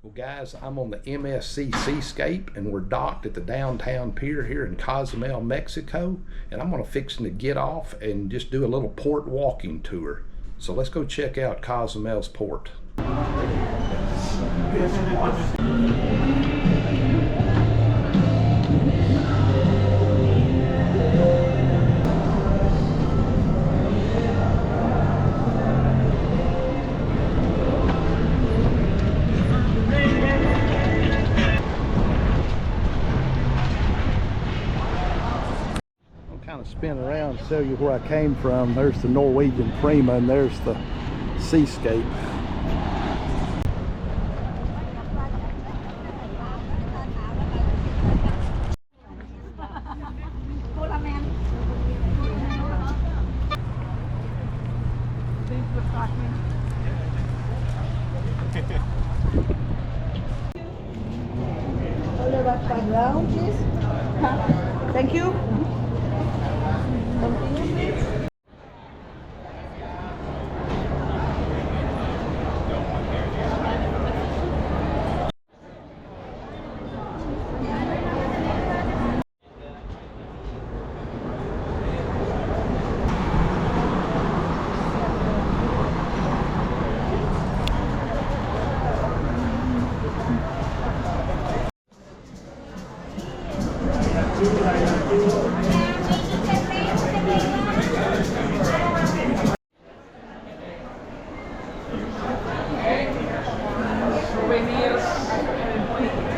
Well guys, I'm on the MSC Seascape and we're docked at the downtown pier here in Cozumel, Mexico. And I'm fixing to get off and just do a little port walking tour. So let's go check out Cozumel's port. Spin around and show you where I came from. There's the Norwegian Prima and there's the Seascape. Thank you.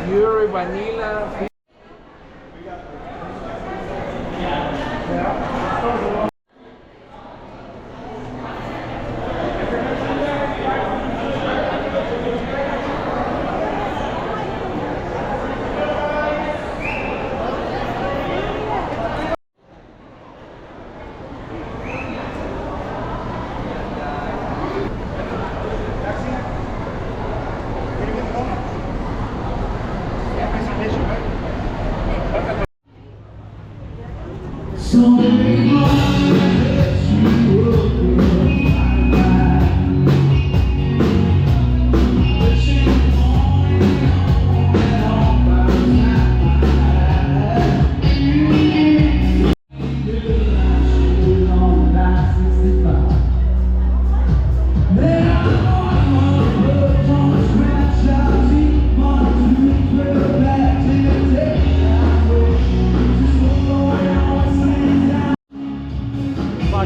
Pure vanilla.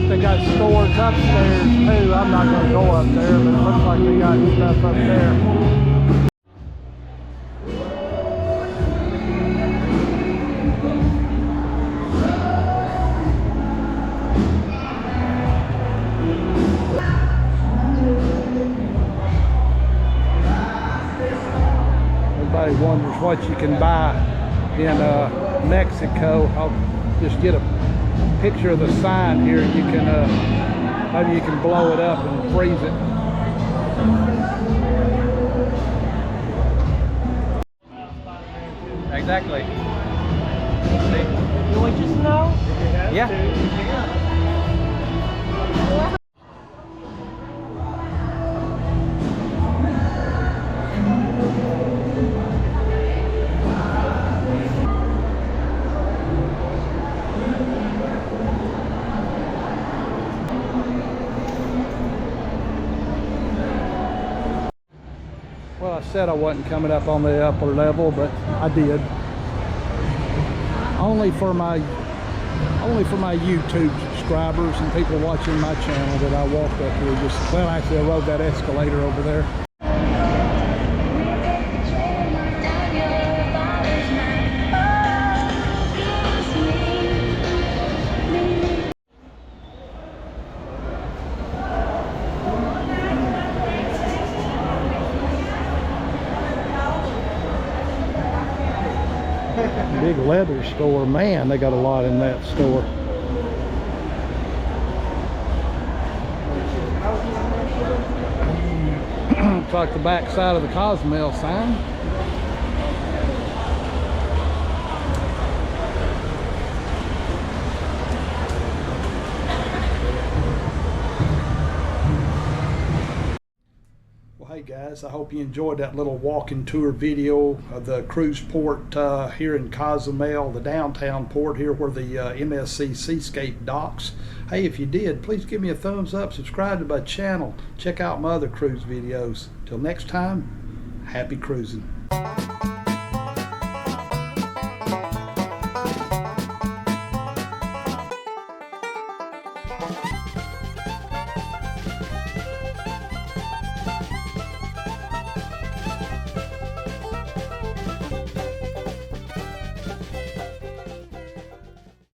They got stores upstairs too. I'm not going to go up there, but it looks like they got stuff up there. Everybody wonders what you can buy in Mexico. I'll just get a picture of the sign here. You can maybe you can blow it up and freeze it. Exactly. You want just know? Yeah. Well, I said I wasn't coming up on the upper level, but I did. Only for my YouTube subscribers and people watching my channel that I walked up here. Well, actually, I rode that escalator over there. Big leather store. Man, they got a lot in that store. It's like the back side of the Cozumel sign. Well, hey, guys, I hope you enjoyed that little walking tour video of the cruise port here in Cozumel, the downtown port here where the MSC Seascape docks. Hey, if you did, please give me a thumbs up, subscribe to my channel, check out my other cruise videos. Till next time, happy cruising.